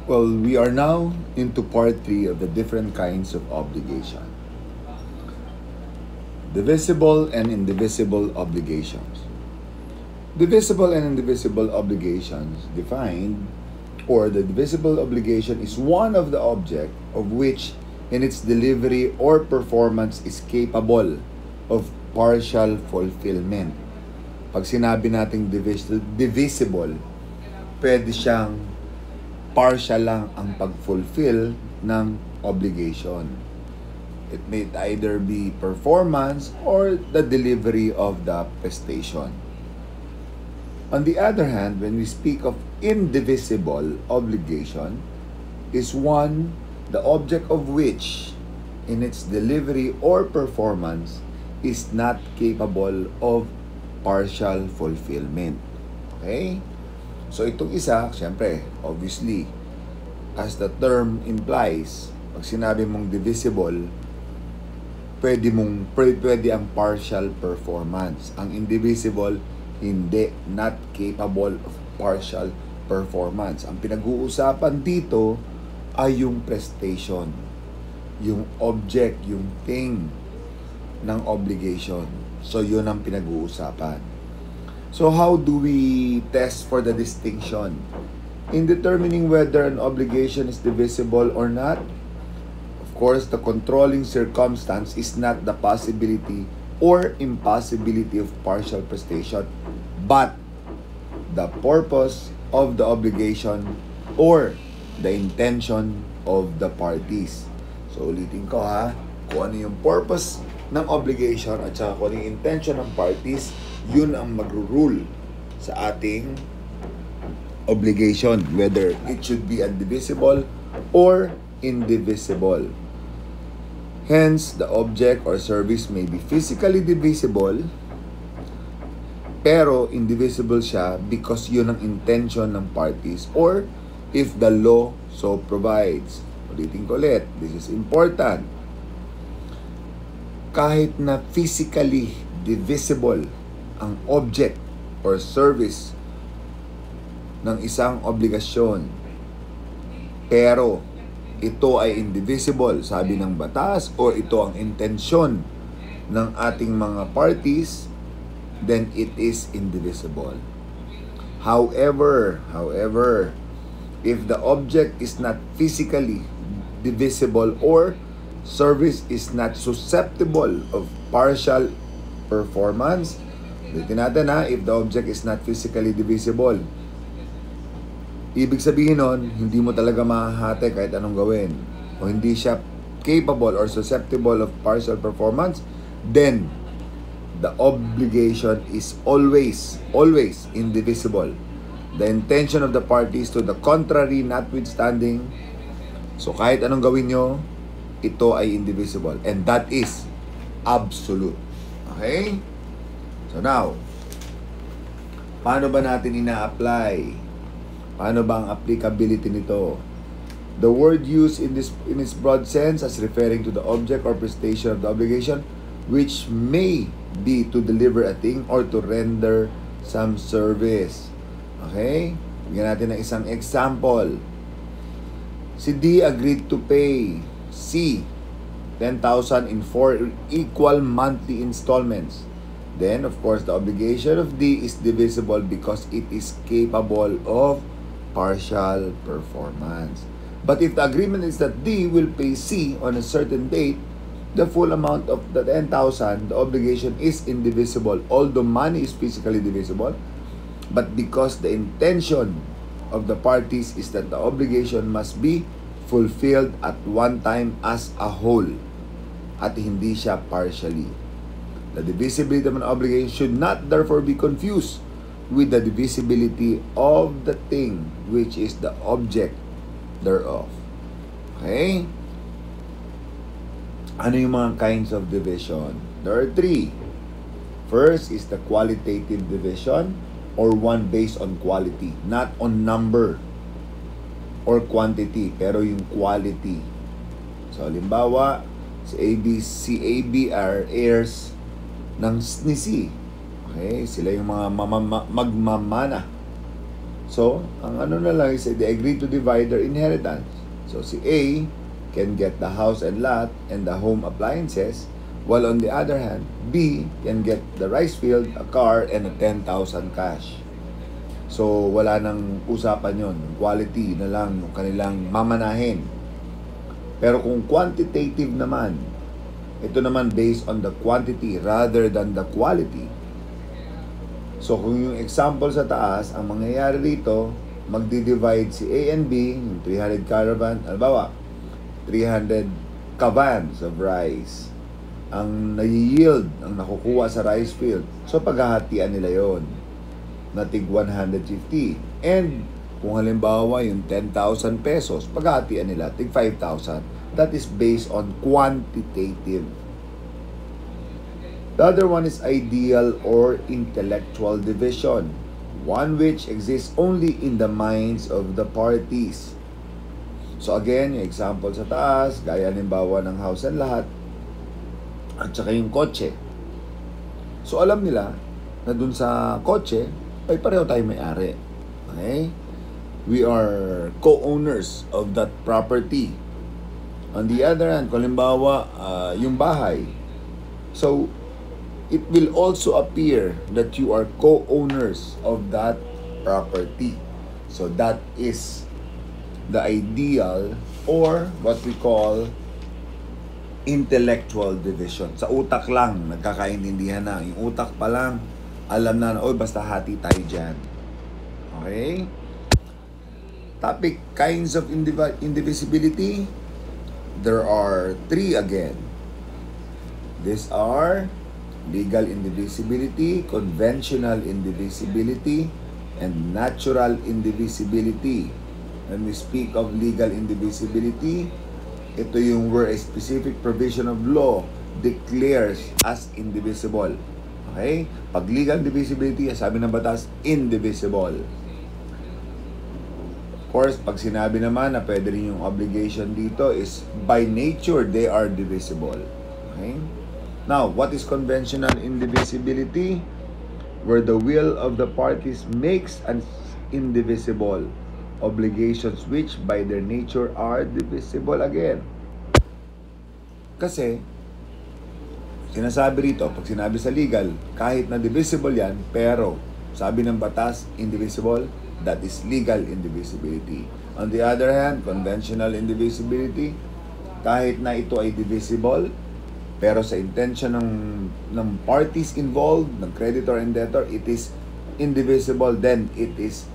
Well, we are now into part 3 of the different kinds of obligation. Divisible and indivisible obligations. Divisible and indivisible obligations defined, or the divisible obligation is one of the object of which in its delivery or performance is capable of partial fulfillment. Pag sinabi nating divisible, pwede siyang partial lang ang pag-fulfill ng obligation. It may either be performance or the delivery of the prestation. On the other hand, when we speak of indivisible obligation, is one the object of which in its delivery or performance is not capable of partial fulfillment. Okay? So itong isa, syempre, obviously, as the term implies, pag sinabi mong divisible, pwede ang partial performance. Ang indivisible, hindi, not capable of partial performance. Ang pinag-uusapan dito ay yung prestation, yung object, yung thing ng obligation. So yun ang pinag-uusapan. So how do we test for the distinction? In determining whether an obligation is divisible or not, of course, the controlling circumstance is not the possibility or impossibility of partial prestation, but the purpose of the obligation or the intention of the parties. So ulitin ko ha, kung ano yung purpose ng obligation at saka kung ano yung intention ng parties, yun ang magro-rule sa ating obligation, whether it should be indivisible or indivisible. Hence, the object or service may be physically divisible, pero indivisible siya because yun ang intention ng parties or if the law so provides. Ulitin ko ulit, this is important. Kahit na physically divisible ang object or service ng isang obligasyon, pero ito ay indivisible, sabi ng batas, o ito ang intensyon ng ating mga parties, then it is indivisible. However, if the object is not physically divisible or service is not susceptible of partial performance, ulitin natin ha, if the object is not physically divisible, ibig sabihin nun, hindi mo talaga mahahati kahit anong gawin, o hindi siya capable or susceptible of partial performance, then the obligation is always indivisible. The intention of the parties to the contrary notwithstanding, so kahit anong gawin nyo, ito ay indivisible. And that is absolute. Okay? So now, paano ba natin ina-apply? Paano ba ang applicability nito? The word used in its broad sense as referring to the object or prestation of the obligation, which may be to deliver a thing or to render some service. Okay? Bigyan natin ng isang example. Si D agreed to pay C 10,000 in 4 equal monthly installments. Then, of course, the obligation of D is divisible because it is capable of partial performance. But if the agreement is that D will pay C on a certain date, the full amount of the 10,000, the obligation is indivisible. Although money is physically divisible, but because the intention of the parties is that the obligation must be fulfilled at one time as a whole, at hindi siya partially. The divisibility of an obligation should not therefore be confused with the divisibility of the thing which is the object thereof. Okay? Ano yung mga kinds of division? There are 3. First is the qualitative division, or one based on quality, not on number or quantity, pero yung quality. So, halimbawa, si AB are heirs ng ni C. Okay? Sila yung mga magmamana. So, ang ano na lang is they agree to divide their inheritance. So, si A can get the house and lot and the home appliances, while on the other hand, B can get the rice field, a car, and a 10,000 cash. So, wala nang usapan yon. Quality na lang yung kanilang mamanahin. Pero kung quantitative naman, ito naman based on the quantity rather than the quality. So, kung yung example sa taas, ang mangyayari dito, magdi-divide si A and B, yung 300 caravan, albawa, 300 cavans of rice. Ang nai-yield, ang nakukuha sa rice field. So, paghahatian nila yon na tig 150. And, kung halimbawa yung 10,000 pesos, paghahatian nila, tig 5,000. That is based on quantitative. The other one is ideal or intellectual division, one which exists only in the minds of the parties. So again, yung example sa taas, gaya halimbawa ng house and lot, at saka yung kotse. So alam nila na dun sa kotse, ay pareho tayo may-ari. Okay? We are co-owners of that property. On the other hand, kung halimbawa, yung bahay. So, it will also appear that you are co-owners of that property. So that is the ideal or what we call intellectual division. Sa utak lang, nagkakaintindihan na. Yung utak pa lang, alam na, oy, basta hati tayo dyan. Okay? Topic, kinds of indivisibility. There are 3 again. These are legal indivisibility, conventional indivisibility, and natural indivisibility. When we speak of legal indivisibility, ito yung where a specific provision of law declares as indivisible. Okay? Pag legal indivisibility, sabi ng batas, indivisible. Of course, pag sinabi naman na pwede rin yung obligation dito is by nature, they are divisible. Okay? Now, what is conventional indivisibility? Where the will of the parties makes an indivisible obligations which by their nature are divisible again. Kasi, sinasabi rito, pag sinabi sa legal, kahit na divisible yan, pero sabi ng batas, indivisible, that is legal indivisibility. On the other hand, conventional indivisibility, kahit na ito ay divisible, pero sa intention ng parties involved, ng creditor and debtor, it is indivisible, then it is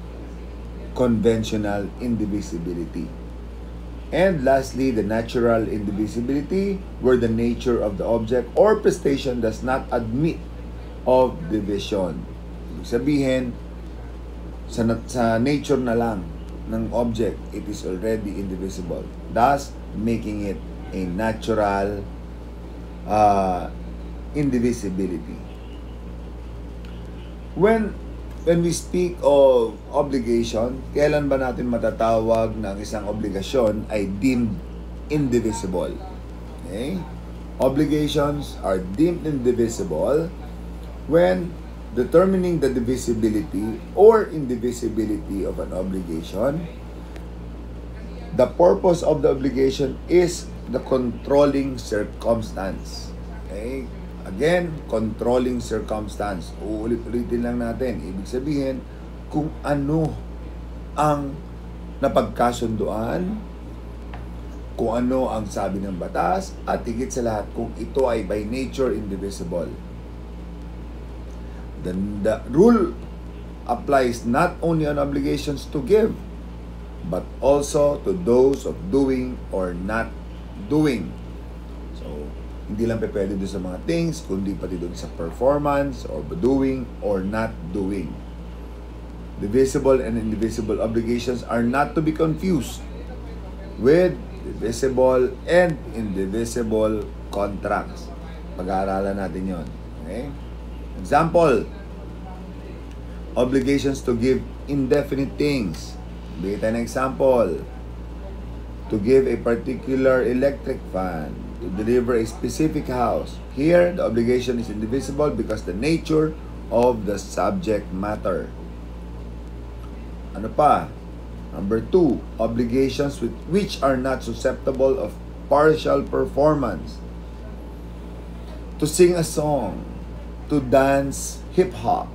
conventional indivisibility. And lastly, the natural indivisibility, where the nature of the object or prestation does not admit of division. Ibig sabihin, sa nature na lang ng object, it is already indivisible, thus making it a natural indivisibility. When we speak of obligation, kailan ba natin matatawag ng isang obligasyon ay deemed indivisible? Okay? Obligations are deemed indivisible when determining the divisibility or indivisibility of an obligation. The purpose of the obligation is the controlling circumstance. Okay? Again, controlling circumstance. Uulit-ulitin lang natin. Ibig sabihin, kung ano ang napagkasunduan, kung ano ang sabi ng batas, at higit sa lahat, kung ito ay by nature indivisible. Then the rule applies not only on obligations to give, but also to those of doing or not doing. So, hindi lang pwede doon sa mga things, kundi pati doon sa performance or doing or not doing. Divisible and indivisible obligations are not to be confused with divisible and indivisible contracts. Pag-aaralan natin yon. Okay? Example, obligations to give indefinite things. Bigay tayo ng example. To give a particular electric fan, to deliver a specific house. Here, the obligation is indivisible because the nature of the subject matter. Ano pa? Number 2, obligations which are not susceptible of partial performance. To sing a song, to dance hip-hop.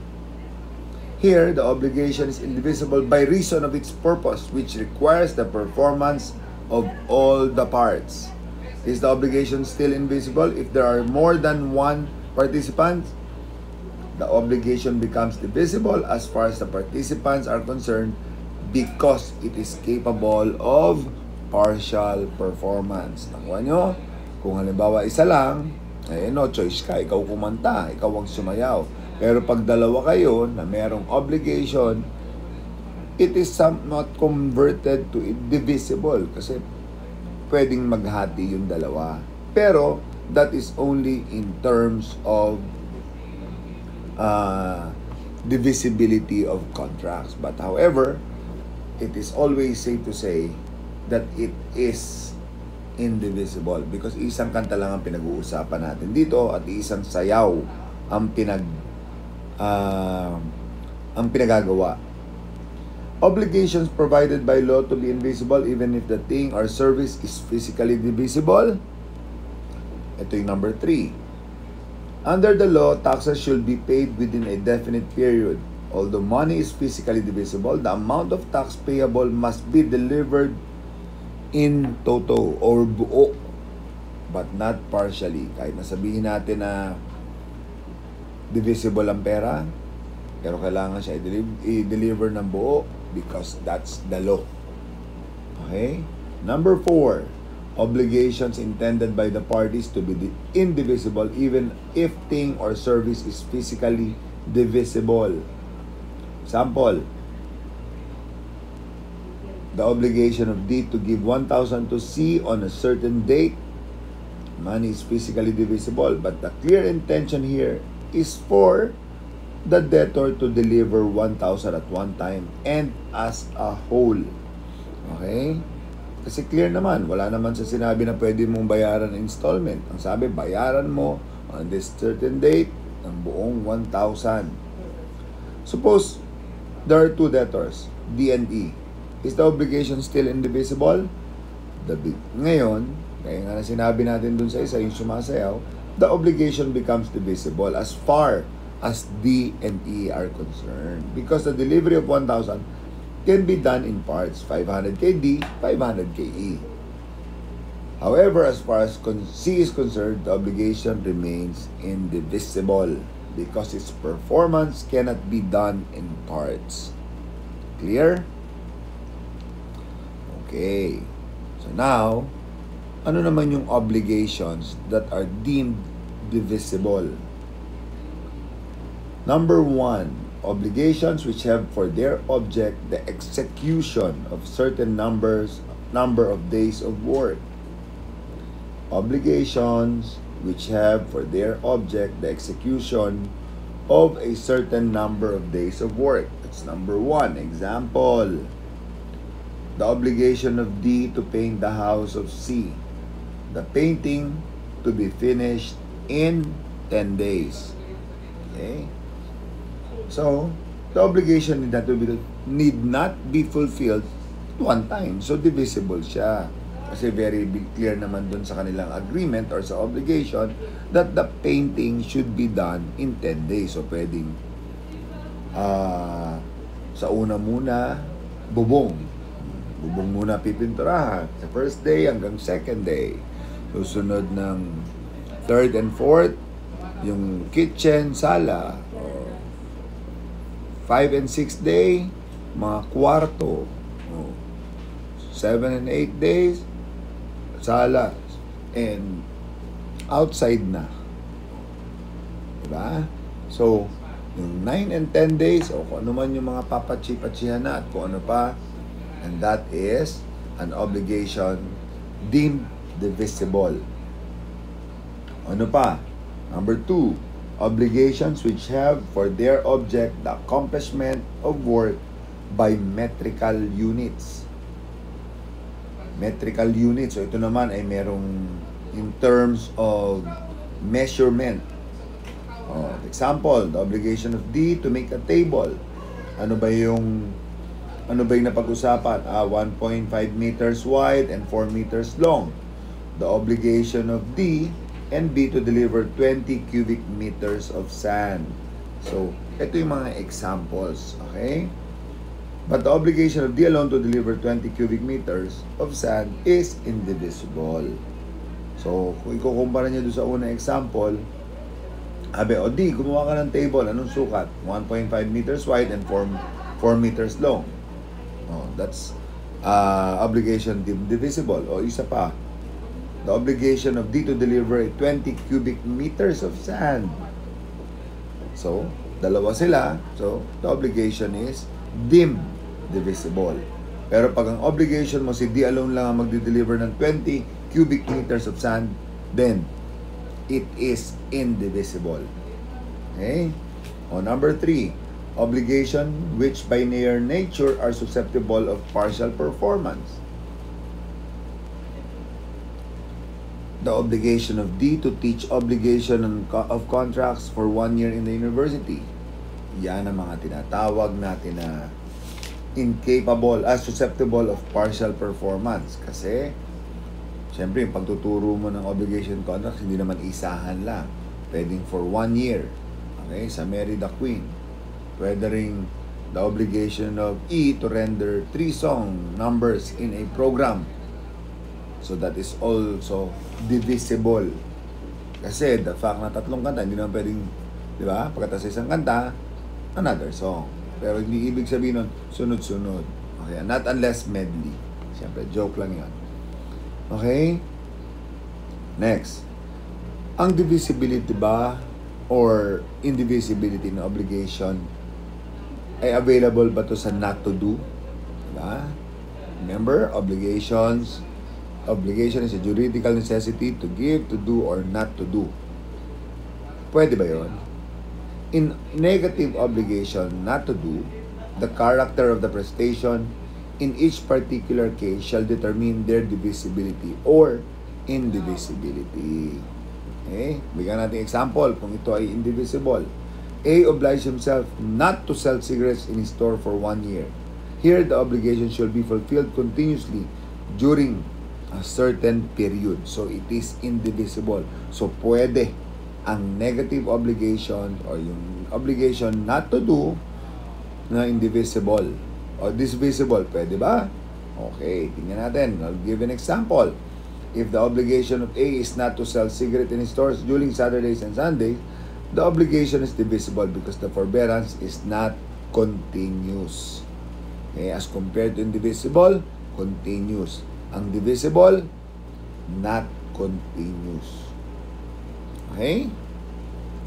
Here, the obligation is indivisible by reason of its purpose, which requires the performance of all the parts. Is the obligation still invisible if there are more than one participant? The obligation becomes divisible as far as the participants are concerned because it is capable of partial performance. Nakuha nyo? Kung halimbawa isa lang, no choice ka, ikaw kumanta, ikaw ang sumayaw. Pero pag dalawa kayo na merong obligation, it is somewhat converted to indivisible kasi pwedeng maghati yung dalawa. Pero that is only in terms of divisibility of contracts. But however, it is always safe to say that it is indivisible because isang kanta lang ang pinag-uusapan natin dito at isang sayaw ang pinagagawa. Obligations provided by law to be invisible even if the thing or service is physically divisible. Ito yung number 3. Under the law, taxes should be paid within a definite period. Although money is physically divisible, the amount of tax payable must be delivered in toto or buo, but not partially. Kahit nasabihin natin na divisible ang pera, pero kailangan siya i-deliver ng buo because that's the law. Okay? Number 4, obligations intended by the parties to be indivisible even if thing or service is physically divisible. Example, the obligation of D to give 1,000 to C on a certain date. Money is physically divisible, but the clear intention here is for the debtor to deliver 1,000 at one time and as a whole. Okay? Kasi clear naman, wala naman sa sinabi na pwede mong bayaran installment. Ang sabi, bayaran mo on this certain date ng buong 1,000. Suppose there are two debtors, D and E. Is the obligation still indivisible? Ngayon, kaya nga na sinabi natin dun sa isa, yung sumasayaw, the obligation becomes divisible as far as D and E are concerned. Because the delivery of 1,000 can be done in parts, 500 kay D, 500 kay E. However, as far as C is concerned, the obligation remains indivisible because its performance cannot be done in parts. Clear? Okay. So now, ano naman yung obligations that are deemed divisible? Number 1, obligations which have for their object the execution of certain number of days of work. Obligations which have for their object the execution of a certain number of days of work. That's number 1. Example, the obligation of D to paint the house of C. The painting to be finished in 10 days. Okay? So, the obligation need not be fulfilled one time. So, divisible siya. Kasi very clear naman dun sa kanilang agreement or sa obligation that the painting should be done in 10 days. So, pwedeng sa una muna, bubong muna pipinturahan. Sa first day hanggang second day. Susunod ng third and fourth, yung kitchen, sala. 5 and 6 day, mga kwarto. 7 and 8 days, sala. And outside na. Diba? So, yung 9 and 10 days, o kung ano man yung mga papatsi-patsihan na at kung ano pa, and that is an obligation deemed divisible. Ano pa? Number 2, obligations which have for their object the accomplishment of work by metrical units. Metrical units. So ito naman ay merong in terms of measurement. Example, the obligation of D to make a table. Ano ba yung Ano ba yung napag-usapan? 1.5 meters wide and 4 meters long. The obligation of D and B to deliver 20 cubic meters of sand. So, ito yung mga examples. Okay? But the obligation of D alone to deliver 20 cubic meters of sand is indivisible. So, kung ikukumpara nyo doon sa unang example, abe, o D, gumawa ka ng table. Anong sukat? 1.5 meters wide and 4 meters long. Oh, that's obligation divisible. O isa pa, the obligation of D to deliver 20 cubic meters of sand. So, dalawa sila. So, the obligation is divisible. Pero pag ang obligation mo si D alone lang ang magdi-deliver ng 20 cubic meters of sand, then it is indivisible. Okay? O number 3, obligation which by their nature are susceptible of partial performance. The obligation of D to teach obligation of contracts for 1 year in the university. Yan ang mga tinatawag natin na incapable, susceptible of partial performance. Kasi, syempre, yung pagtuturo mo ng obligation contracts, hindi naman isahan lang. Pwedeng for 1 year. Okay? Sa Mary the Queen. Pwede ring the obligation of E to render 3 song numbers in a program. So that is also divisible. Kasi the fact na 3 kanta, hindi naman pwedeng, di ba? Pagkatapos isang kanta, another song. Pero hindi ibig sabihin nun, sunod-sunod. Okay? Not unless medley. Siyempre, joke lang yan. Okay? Next. Ang divisibility ba or indivisibility na obligation ay available ba to sa not to do? Diba? Remember, obligation is a juridical necessity to give, to do, or not to do. Pwede ba yun? In negative obligation not to do, the character of the prestation in each particular case shall determine their divisibility or indivisibility. Okay? Bigyan natin example kung ito ay indivisible. A obliged himself not to sell cigarettes in his store for 1 year. Here, the obligation shall be fulfilled continuously during a certain period. So, it is indivisible. So, pwede ang negative obligation or yung obligation not to do na indivisible o divisible. Pwede ba? Okay, tingnan natin. I'll give an example. If the obligation of A is not to sell cigarette in stores during Saturdays and Sundays, the obligation is divisible because the forbearance is not continuous. Okay, as compared to indivisible, continuous. Ang divisible, not continuous. Okay?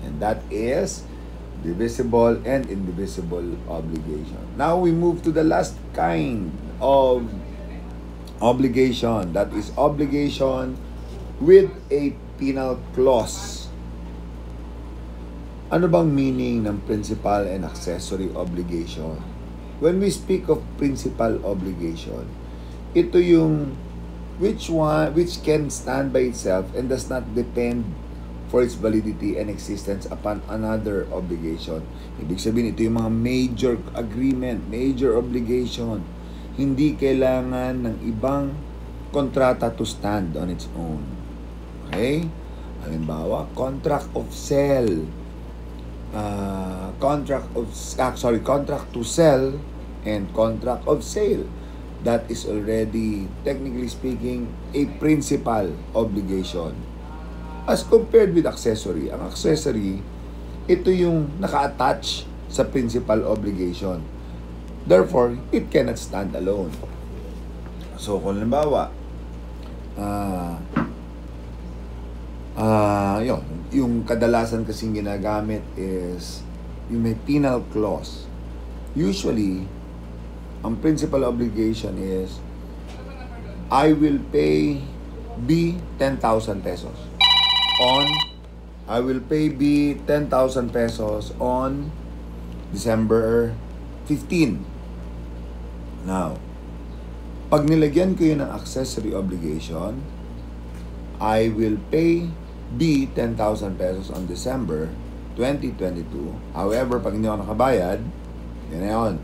And that is divisible and indivisible obligation. Now we move to the last kind of obligation. That is obligation with a penal clause. Ano bang meaning ng principal and accessory obligation? When we speak of principal obligation, ito yung which can stand by itself and does not depend for its validity and existence upon another obligation. Ibig sabihin, ito yung mga major agreement, major obligation. Hindi kailangan ng ibang kontrata to stand on its own. Okay? Halimbawa, contract of sale. Contract to sell and contract of sale. That is already, technically speaking, a principal obligation. As compared with accessory, ang accessory, ito yung naka-attach sa principal obligation. Therefore, it cannot stand alone. So, kung halimbawa, yung kadalasan kasing ginagamit is yung may penal clause. Usually, ang principal obligation is I will pay B 10,000 pesos I will pay B 10,000 pesos on December 15. Now, pag nilagyan ko yun ng accessory obligation, I will pay B 10,000 pesos on December 2022. However, pag hindi ako nakabayad, yan na yun.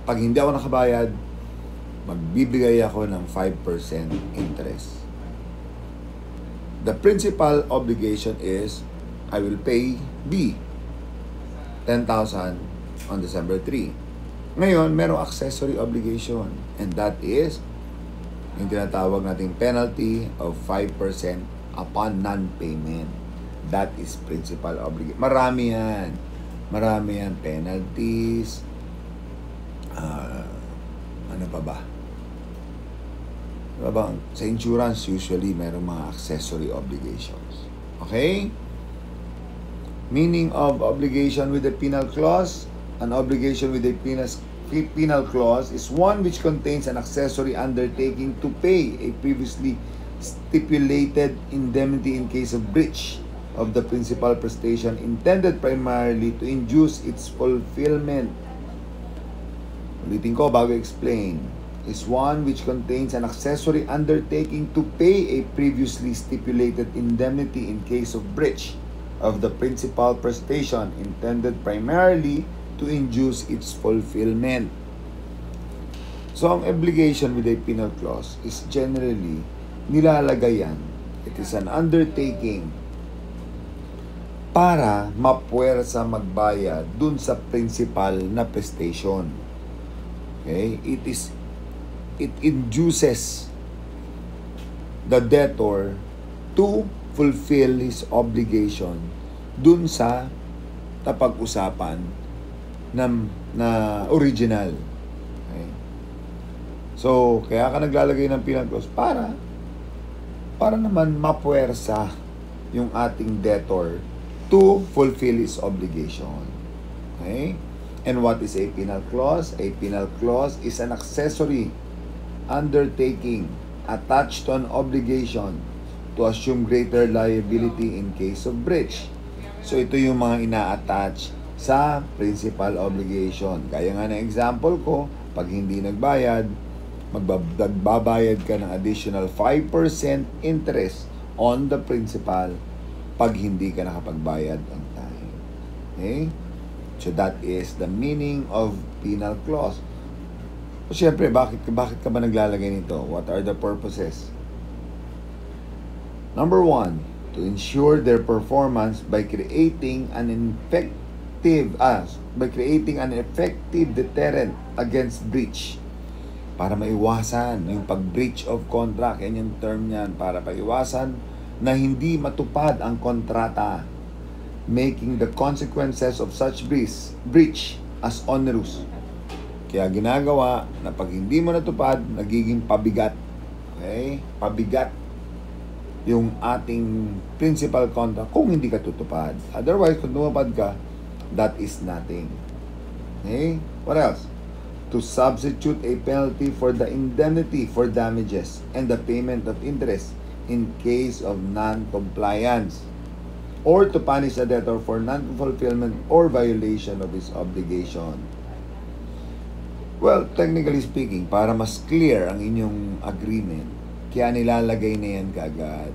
Pag hindi ako nakabayad, magbibigay ako ng 5% interest. The principal obligation is, I will pay B, 10,000 on December 3. Ngayon, merong accessory obligation, and that is yung tinatawag nating penalty of 5% upon non-payment. That is principal obligation. Marami yan. Marami yan. Penalties. Ano pa ba? Sa insurance, usually, merong mga accessory obligations. Okay? Meaning of obligation with the penal clause. An obligation with a penal clause is one which contains an accessory undertaking to pay a previously stipulated indemnity in case of breach of the principal prestation intended primarily to induce its fulfillment. Ulitin ko bago explain. Is one which contains an accessory undertaking to pay a previously stipulated indemnity in case of breach of the principal prestation intended primarily to induce its fulfillment. So, ang obligation with a penal clause is generally nilalagay yan. It is an undertaking para mapuwersa magbayad dun sa principal na prestation. Okay? It induces the debtor to fulfill his obligation dun sa napag-usapan na original. Okay? So, kaya ka naglalagay ng penal clause para naman mapuwersa yung ating debtor to fulfill his obligation. Okay? And what is a penal clause? A penal clause is an accessory undertaking attached to an obligation to assume greater liability in case of breach. So, ito yung mga ina-attach sa principal obligation. Kaya nga na example ko, pag hindi nagbayad, magbabayad ka ng additional 5% interest on the principal pag hindi ka nakapagbayad on time. Okay? So, that is the meaning of penal clause. So, syempre, bakit ka ba naglalagay nito? What are the purposes? Number 1, to ensure their performance by creating an effective deterrent against breach. Para maiwasan yung pag-breach of contract. Yan yung term niyan. Para maiwasan na hindi matupad ang kontrata. Making the consequences of such breach as onerous. Kaya ginagawa na pag hindi mo natupad, nagiging pabigat. Okay? Pabigat yung ating principal contract kung hindi ka tutupad. Otherwise, kung tumupad ka, that is nothing. Okay? What else? To substitute a penalty for the indemnity for damages and the payment of interest in case of non-compliance, or to punish a debtor for non-fulfillment or violation of his obligation. Well, technically speaking, para mas clear ang inyong agreement, kaya nilalagay na yan kaagad.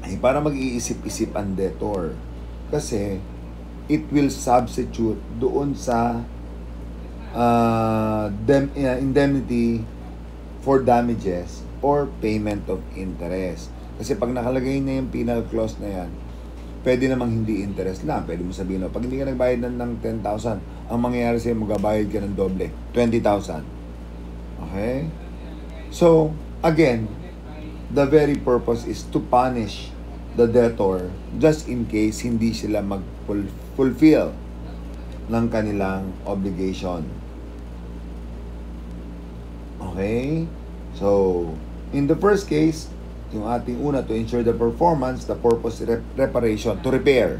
Ay para mag-iisip-isip ang debtor. Kasi, it will substitute doon sa indemnity for damages or payment of interest. Kasi pag nakalagay na yung penal clause na yan, pwede namang hindi interest lang. Pwede mo sabihin, pag hindi ka nagbayad ng 10,000, ang mangyayari sa'yo, magbabayad ka ng doble, 20,000. Okay? So, again, the very purpose is to punish the debtor just in case hindi sila mag-fulfill ng kanilang obligation. Okay? So, in the first case, yung ating una, to ensure the performance, the purpose reparation, to repair.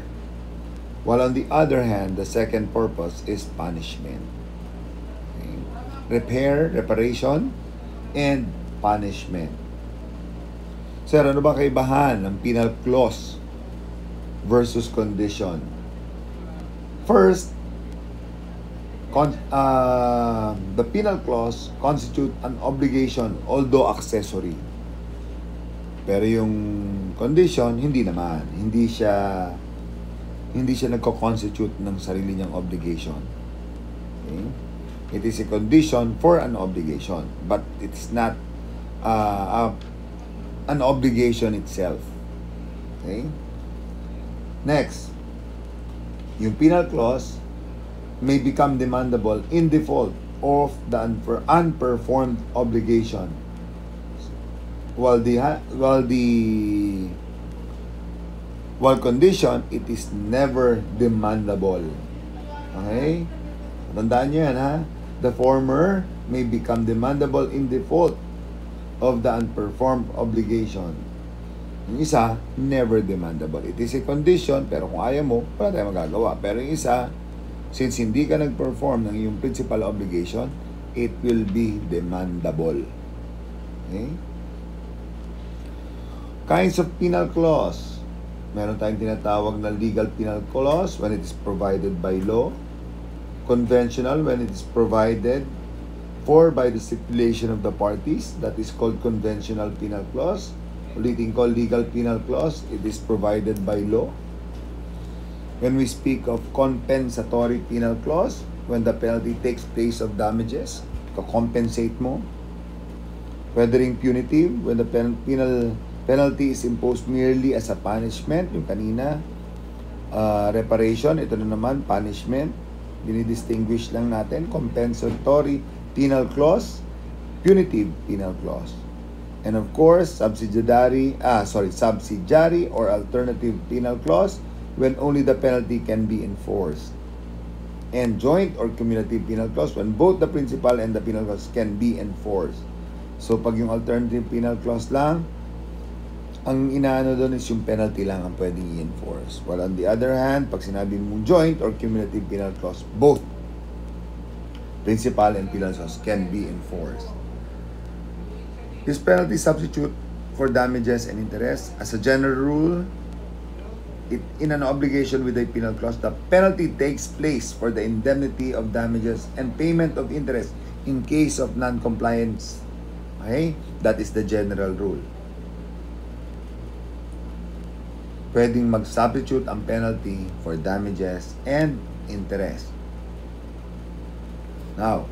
While on the other hand, the second purpose is punishment. Okay? Repair, reparation, and punishment. Sir, ano ba kaibahan ng penal clause versus condition? First, the penal clause constitute an obligation although accessory. Pero yung condition, hindi naman. Hindi siya nagko-constitute ng sarili niyang obligation. Okay? It is a condition for an obligation, but it's not an obligation itself. Okay? Next, yung penal clause may become demandable in default of the unperformed obligation, while condition, it is never demandable. Okay? Tandaan nyo yan, ha? The former may become demandable in default of the unperformed obligation. Yung isa, never demandable. It is a condition, pero kung ayaw mo, wala tayong magagawa. Pero yung isa, since hindi ka nag-perform ng iyong principal obligation, it will be demandable. Okay? Kinds of penal clause. Meron tayong tinatawag na legal penal clause when it is provided by law. Conventional when it is provided for by the stipulation of the parties. That is called conventional penal clause. Ulitin ko, legal penal clause, it is provided by law. When we speak of compensatory penal clause, when the penalty takes place of damages, compensate mo. Pwede ring punitive, when the penalty is imposed merely as a punishment. Yung kanina, reparation, ito na naman, punishment. Dinidistinguish lang natin, compensatory penal clause, punitive penal clause. And of course, subsidiary or alternative penal clause when only the penalty can be enforced. And joint or cumulative penal clause when both the principal and the penal clause can be enforced. So pag yung alternative penal clause lang, ang inaano doon is yung penalty lang ang pwedeng i-enforce. While on the other hand, pag sinabi mong joint or cumulative penal clause, both principal and penal clause can be enforced. Is penalty substitute for damages and interest? As a general rule, in an obligation with a penal clause, the penalty takes place for the indemnity of damages and payment of interest in case of non-compliance. Okay? That is the general rule. Pwedeng mag-substitute ang penalty for damages and interest. Now,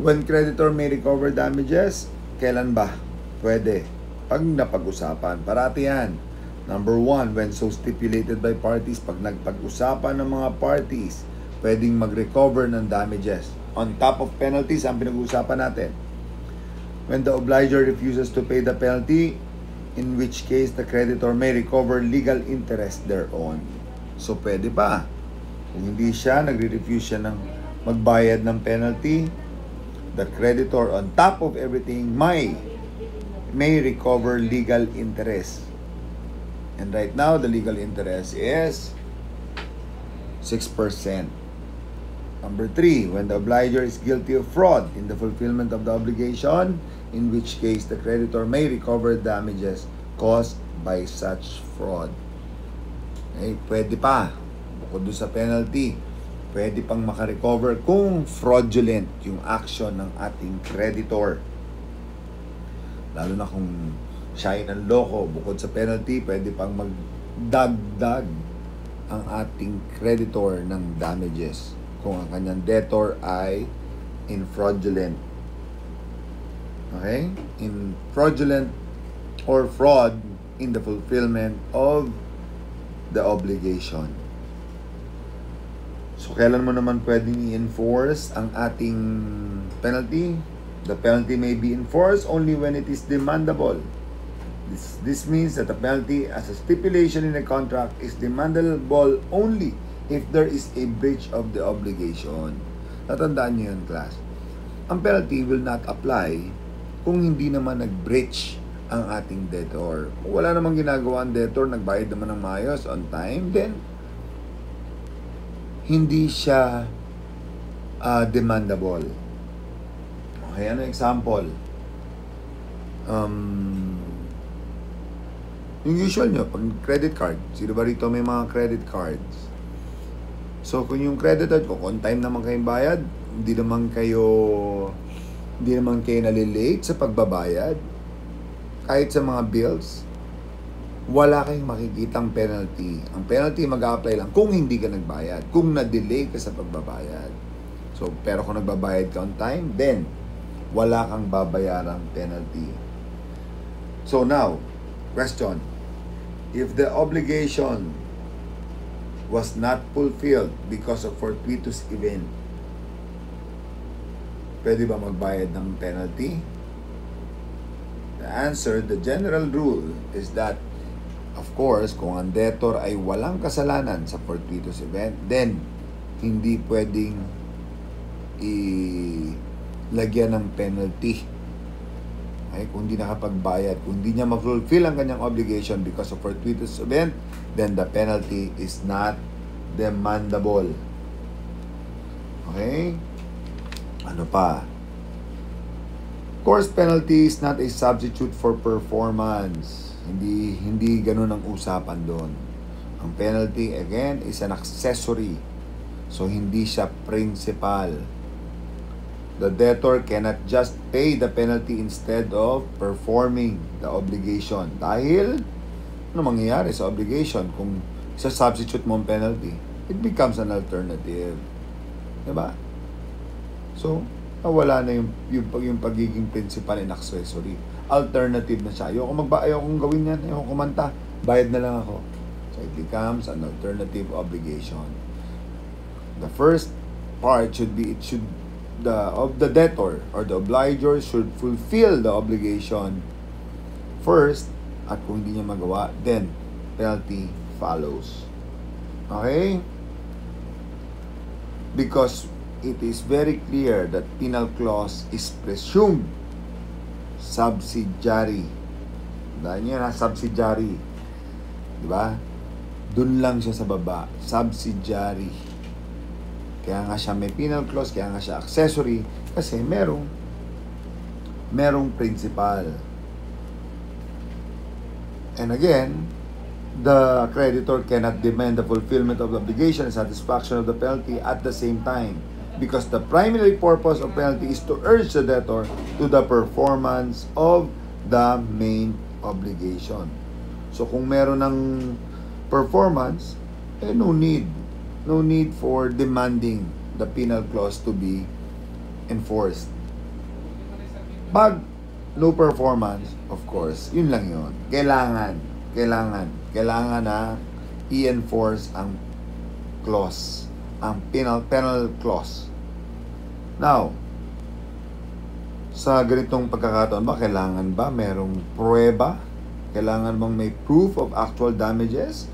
when creditor may recover damages, kailan ba? Pwede. Pag napag-usapan. Parati yan. Number 1, when so stipulated by parties. Pag nagpag-usapan ng mga parties, pwedeng mag-recover ng damages. On top of penalties, ang pinag-usapan natin. When the obliger refuses to pay the penalty, in which case the creditor may recover legal interest thereon. So, pwede pa. Kung hindi siya, nagre-refuse siya ng magbayad ng penalty, the creditor on top of everything may recover legal interest. And right now, the legal interest is 6%. Number 3, when the obliger is guilty of fraud in the fulfillment of the obligation, in which case the creditor may recover damages caused by such fraud. Okay, pwede pa. Bukod doon sa penalty, pwede pang makarecover kung fraudulent yung action ng ating creditor. Lalo na kung siya ay nanloko, bukod sa penalty, pwede pang magdagdag ang ating creditor ng damages kung ang kanyang debtor ay in fraudulent. Okay? In fraudulent or fraud in the fulfillment of the obligation. So, kailan mo naman pwedeng i-enforce ang ating penalty? The penalty may be enforced only when it is demandable. This means that the penalty as a stipulation in a contract is demandable only if there is a breach of the obligation. Tatandaan niyo yun, class. Ang penalty will not apply kung hindi naman nag-breach ang ating debtor. Kung wala namang ginagawa ang debtor, nagbayad naman ng maayos on time, then hindi siya demandable. Okay, ano example? Yung usual nyo, pag credit card, sino ba rito may mga credit cards? So, kung yung credit card ko, on time naman kayong bayad, hindi naman kayo nalilate sa pagbabayad, kahit sa mga bills, wala kayong makikitang penalty. Ang penalty mag-a-apply lang kung hindi ka nagbayad, kung na-delay ka sa pagbabayad. So, pero kung nagbabayad ka on time, then wala kang babayarang penalty. So now, question. If the obligation was not fulfilled because of fortuitous event, pwede ba magbayad ng penalty? The answer, the general rule is that, of course, kung ang debtor ay walang kasalanan sa fortuitous event, then hindi pwedeng ilagyan ng penalty. Okay? Kung hindi nakapagbayad, kung hindi niya ma-fulfill ang kanyang obligation because of fortuitous event, then the penalty is not demandable. Okay? Ano pa? Course penalty is not a substitute for performance. Hindi ganun ang usapan doon. Ang penalty, again, is an accessory. So, hindi siya principal. The debtor cannot just pay the penalty instead of performing the obligation. Dahil, ano mangyayari sa obligation kung sa-substitute mo ang penalty? It becomes an alternative. Diba? So, wala na yung pagiging principal and accessory. Alternative na siya. Ayokong gawin yan. Ayokong kumanta. Bayad na lang ako. So, it becomes an alternative obligation. The first part should be, the debtor or the obliger should fulfill the obligation first, at kung hindi niya magawa, then penalty follows. Okay? Because it is very clear that penal clause is presumed subsidiary. Dahil niya na subsidiary. Diba? Dun lang siya sa baba. Subsidiary. Kaya nga siya may penal clause, kaya nga siya accessory, kasi merong principal. And again, the creditor cannot demand the fulfillment of the obligation and satisfaction of the penalty at the same time, because the primary purpose of penalty is to urge the debtor to the performance of the main obligation. So kung meron ng performance, no need for demanding the penal clause to be enforced. Pag no performance, of course, yun lang yun. Kailangan na i-enforce ang clause, ang penal clause. Now, sa ganitong pagkakataon ba, kailangan ba merong pruweba? Kailangan bang may proof of actual damages?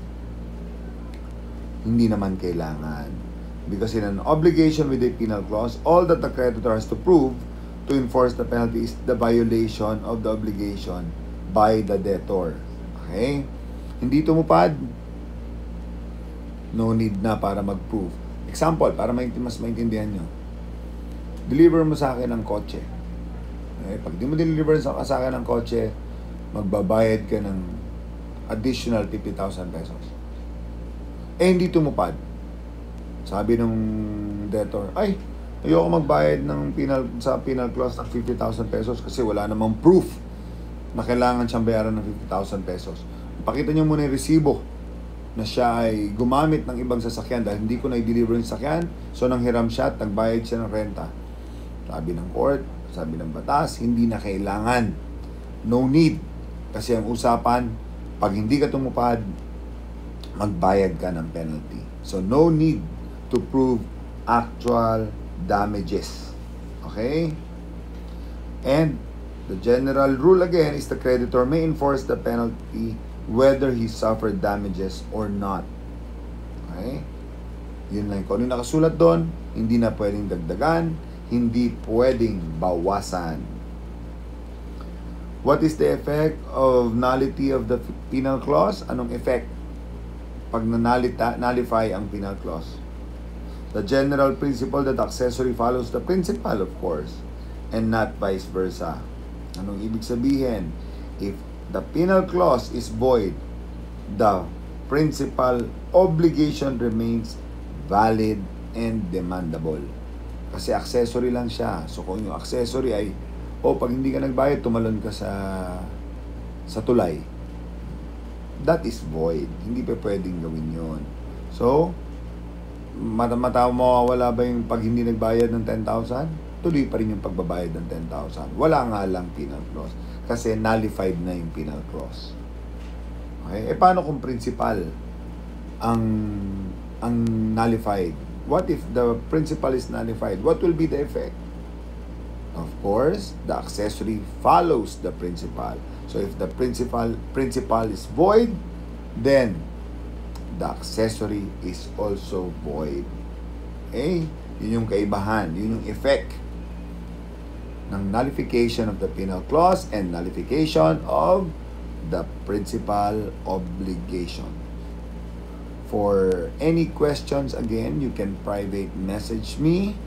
Hindi naman kailangan. Because in an obligation with a penal clause, all that the creditor has to prove to enforce the penalty is the violation of the obligation by the debtor. Okay? Hindi tumupad, no need na para mag-prove. Example, para mas maintindihan nyo. Deliver mo sa akin ng kotse. Okay? Pag di mo deliver sa akin ng kotse, magbabayad ka ng additional 50,000 pesos. Hindi tumupad. Sabi ng debtor, ayoko magbayad ng sa penal clause ng 50,000 pesos kasi wala namang proof na kailangan siyang bayaran ng 50,000 pesos. Pakita niyo muna yung resibo na siya ay gumamit ng ibang sasakyan dahil hindi ko na-deliver yung sasakyan, so nanghiram siya at nagbayad siya ng renta. Sabi ng court, sabi ng batas, hindi na kailangan. No need. Kasi ang usapan, pag hindi ka tumupad, magbayad ka ng penalty. So, no need to prove actual damages. Okay? And the general rule again is the creditor may enforce the penalty whether he suffered damages or not. Okay? Yun lang. Kung ano nakasulat doon, hindi na pwedeng dagdagan, hindi pwedeng bawasan. What is the effect of nullity of the penal clause? Anong effect pag nullify ang penal clause? The general principle that accessory follows the principal, of course, and not vice versa. Anong ibig sabihin? If the penal clause is void, the principal obligation remains valid and demandable. Kasi accessory lang siya. So kung yung accessory ay, pag hindi ka nagbayad, tumalon ka sa tulay. that is void. Hindi pa pwedeng gawin yun. So, mawawala ba yung pag hindi nagbayad ng 10,000? Tuloy pa rin yung pagbabayad ng 10,000. Wala nga lang penal clause. Kasi nullified na yung penal clause. Okay? Paano kung principal ang nullified? What if the principal is nullified? What will be the effect? Of course, the accessory follows the principal. So if the principal is void, then the accessory is also void. Okay? Yun yung kaibahan. Yun yung effect ng nullification of the penal clause and nullification of the principal obligation. For any questions, again, you can private message me